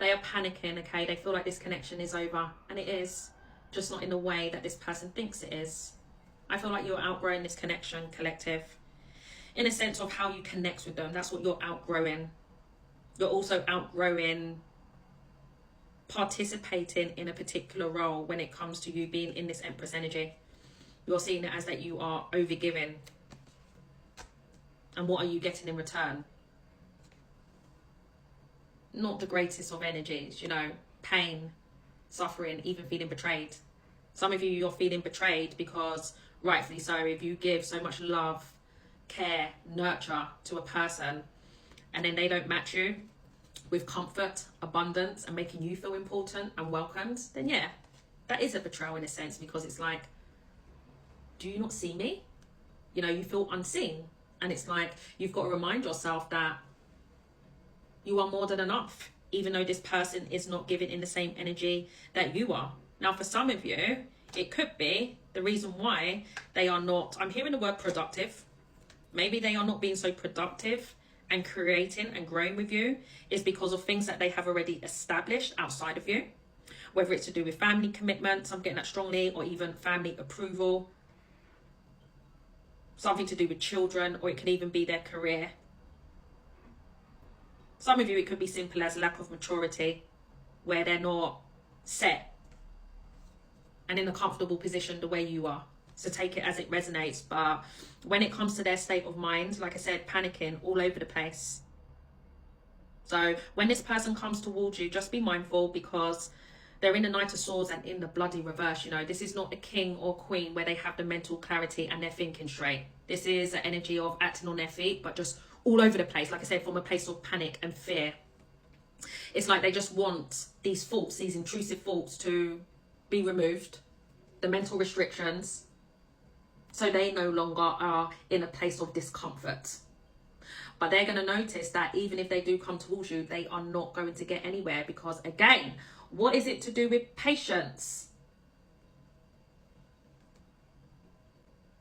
They are panicking, okay? They feel like this connection is over, and it is, just not in the way that this person thinks it is. I feel like you're outgrowing this connection, collective, in a sense of how you connect with them. That's what you're outgrowing. You're also outgrowing participating in a particular role when it comes to you being in this Empress energy. You're seeing it as that you are overgiving. And what are you getting in return? Not the greatest of energies, you know, pain, suffering, even feeling betrayed. Some of you, you're feeling betrayed because, rightfully so, if you give so much love, care, nurture to a person, and then they don't match you with comfort, abundance, and making you feel important and welcomed, then yeah, that is a betrayal in a sense, because it's like, do you not see me? You know, you feel unseen. And it's like, you've got to remind yourself that you are more than enough, even though this person is not giving in the same energy that you are. Now, for some of you, it could be the reason why they are not, I'm hearing the word productive. Maybe they are not being so productive and creating and growing with you is because of things that they have already established outside of you. Whether it's to do with family commitments, I'm getting that strongly, or even family approval. Something to do with children, or it can even be their career. Some of you, it could be simple as lack of maturity, where they're not set and in a comfortable position the way you are. So take it as it resonates. But when it comes to their state of mind, like I said, panicking all over the place. So when this person comes towards you, just be mindful, because they're in the Knight of Swords and in the bloody reverse. You know, this is not a king or queen where they have the mental clarity and they're thinking straight. This is an energy of acting on their feet, but just all over the place. Like I said, from a place of panic and fear. It's like they just want these thoughts, these intrusive thoughts, to be removed. The mental restrictions, so they no longer are in a place of discomfort. But they're going to notice that even if they do come towards you, they are not going to get anywhere, because again, what is it to do with patience?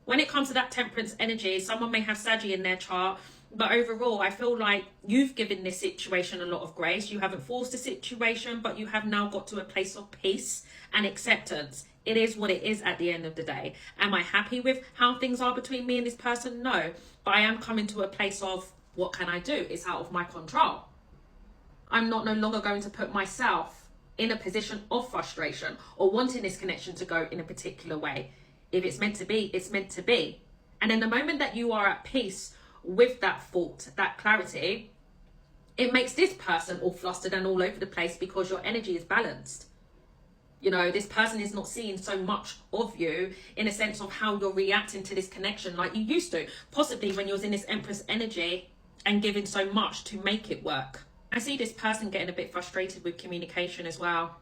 When it comes to that Temperance energy, someone may have Saggy in their chart, but overall, I feel like you've given this situation a lot of grace. You haven't forced the situation, but you have now got to a place of peace and acceptance. It is what it is at the end of the day. Am I happy with how things are between me and this person? No. But I am coming to a place of, what can I do? It's out of my control. I'm not no longer going to put myself in a position of frustration or wanting this connection to go in a particular way. If it's meant to be, it's meant to be. And in the moment that you are at peace with that thought, that clarity, it makes this person all flustered and all over the place, because your energy is balanced. You know, this person is not seeing so much of you in a sense of how you're reacting to this connection like you used to. Possibly when you was in this Empress energy and giving so much to make it work. I see this person getting a bit frustrated with communication as well.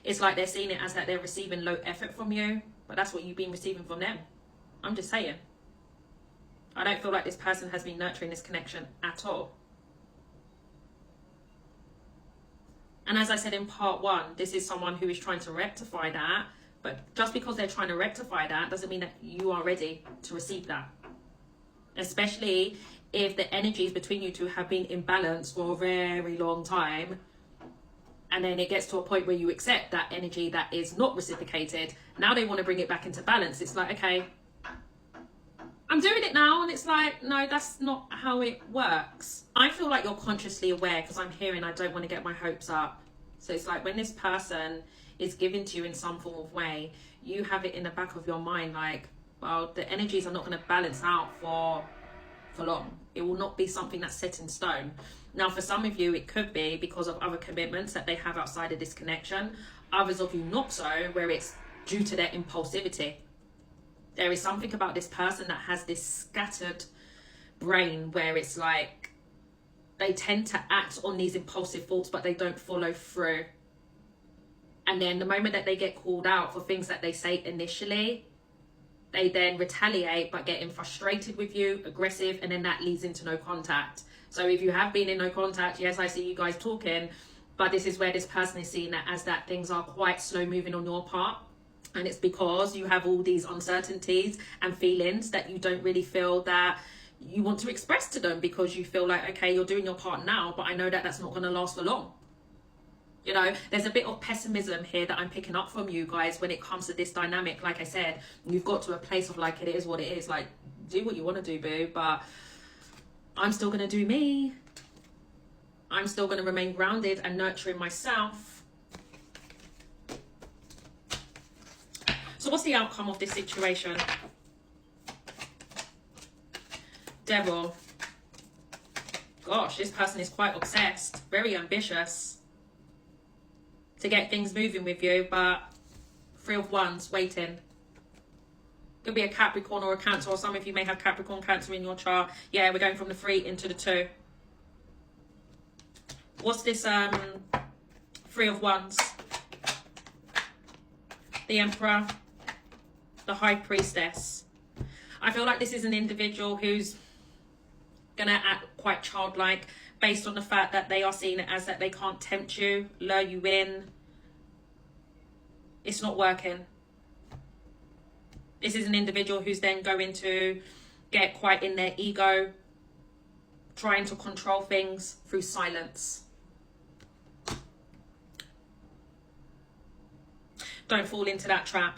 It's like they're seeing it as that they're receiving low effort from you, but that's what you've been receiving from them. I'm just saying. I don't feel like this person has been nurturing this connection at all. And as I said in part one, this is someone who is trying to rectify that. But just because they're trying to rectify that doesn't mean that you are ready to receive that. Especially if the energies between you two have been imbalanced for a very long time. And then it gets to a point where you accept that energy that is not reciprocated. Now they want to bring it back into balance. It's like, okay, I'm doing it now. And it's like, no, that's not how it works. I feel like you're consciously aware, because I'm hearing I don't want to get my hopes up. So it's like when this person is given to you in some form of way, you have it in the back of your mind like, well, the energies are not going to balance out for long. It will not be something that's set in stone. Now, for some of you, it could be because of other commitments that they have outside of this connection. Others of you not so, where it's due to their impulsivity. There is something about this person that has this scattered brain where it's like they tend to act on these impulsive thoughts, but they don't follow through. And then the moment that they get called out for things that they say initially, they then retaliate by getting frustrated with you, aggressive, and then that leads into no contact. So if you have been in no contact, yes, I see you guys talking, but this is where this person is seeing that as that things are quite slow moving on your part. And it's because you have all these uncertainties and feelings that you don't really feel that you want to express to them, because you feel like, okay, you're doing your part now, but I know that that's not going to last for long. You know, there's a bit of pessimism here that I'm picking up from you guys when it comes to this dynamic. Like I said, you've got to a place of like, it is what it is. Like, do what you want to do, boo. But I'm still going to do me. I'm still going to remain grounded and nurturing myself. So what's the outcome of this situation? Devil. Gosh, this person is quite obsessed, very ambitious to get things moving with you, but 3 of Wands, waiting. Could be a Capricorn or a Cancer, or some of you may have Capricorn, Cancer in your chart. Yeah, we're going from the 3 into the 2. What's this 3 of Wands? The Emperor, the High Priestess. I feel like this is an individual who's gonna act quite childlike, based on the fact that they are seeing it as that they can't tempt you, lure you in. It's not working. This is an individual who's then going to get quite in their ego, trying to control things through silence. Don't fall into that trap.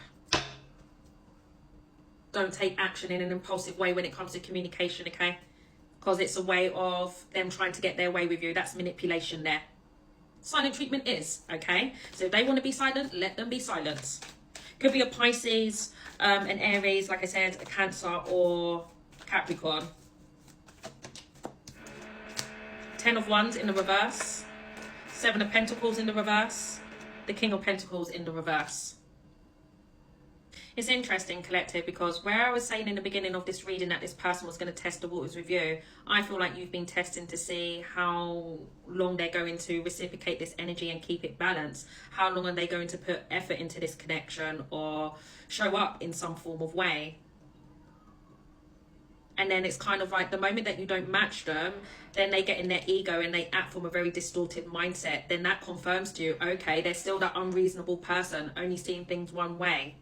Don't take action in an impulsive way when it comes to communication, okay? Because it's a way of them trying to get their way with you. That's manipulation there. Silent treatment is, okay? So if they want to be silent, let them be silent. Could be a Pisces, an Aries, like I said, a Cancer or Capricorn. 10 of Wands in the reverse. 7 of Pentacles in the reverse. The King of Pentacles in the reverse. It's interesting, collective, because where I was saying in the beginning of this reading that this person was going to test the waters with you, I feel like you've been testing to see how long they're going to reciprocate this energy and keep it balanced. How long are they going to put effort into this connection or show up in some form of way? And then it's kind of like the moment that you don't match them, then they get in their ego and they act from a very distorted mindset. Then that confirms to you, okay, they're still that unreasonable person, only seeing things one way.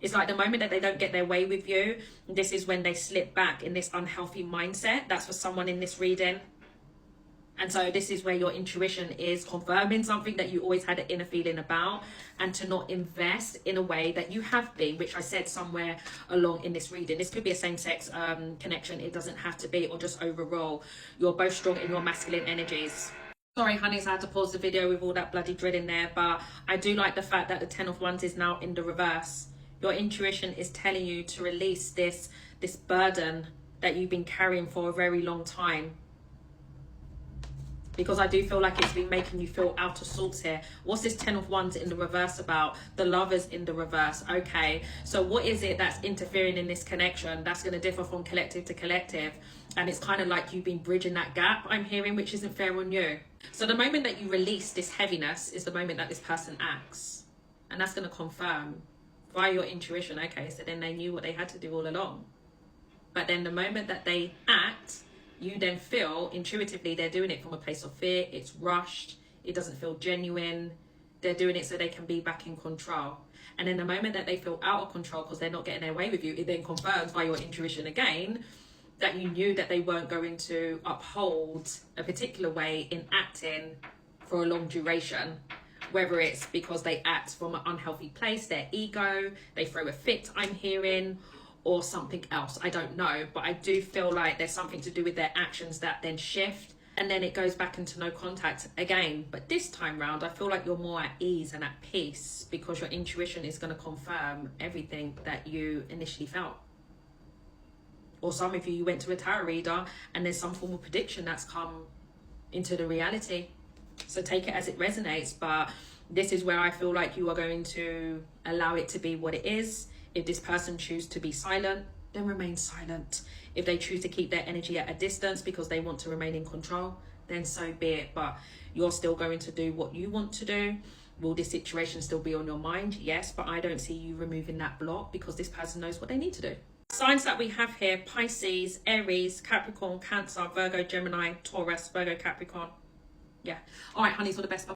It's like the moment that they don't get their way with you, this is when they slip back in this unhealthy mindset. That's for someone in this reading. And so this is where your intuition is confirming something that you always had an inner feeling about, and to not invest in a way that you have been, which I said somewhere along in this reading. This could be a same-sex connection. It doesn't have to be, or just overall. You're both strong in your masculine energies. Sorry, honeys, I had to pause the video with all that bloody dread in there, but I do like the fact that the 10 of Wands is now in the reverse. Your intuition is telling you to release this burden that you've been carrying for a very long time. Because I do feel like it's been making you feel out of sorts here. What's this 10 of Wands in the reverse about? The Lovers in the reverse. Okay, so what is it that's interfering in this connection? That's going to differ from collective to collective. And it's kind of like you've been bridging that gap, I'm hearing, which isn't fair on you. So the moment that you release this heaviness is the moment that this person acts. And that's going to confirm via your intuition, okay, so then they knew what they had to do all along. But then the moment that they act, you then feel intuitively they're doing it from a place of fear. It's rushed. It doesn't feel genuine. They're doing it so they can be back in control. And then the moment that they feel out of control because they're not getting their way with you, it then confirms by your intuition again that you knew that they weren't going to uphold a particular way in acting for a long duration. Whether it's because they act from an unhealthy place, their ego, they throw a fit, I'm hearing, or something else. I don't know, but I do feel like there's something to do with their actions that then shift, and then it goes back into no contact again. But this time round, I feel like you're more at ease and at peace because your intuition is going to confirm everything that you initially felt. Or some of you went to a tarot reader and there's some form of prediction that's come into the reality. So take it as it resonates, but this is where I feel like you are going to allow it to be what it is. If this person chooses to be silent, then remain silent. If they choose to keep their energy at a distance because they want to remain in control, then so be it. But you're still going to do what you want to do. Will this situation still be on your mind? Yes, but I don't see you removing that block because this person knows what they need to do. Signs that we have here: Pisces, Aries, Capricorn, Cancer, Virgo, Gemini, Taurus, Virgo, Capricorn. Yeah. All right, honeys, all the best.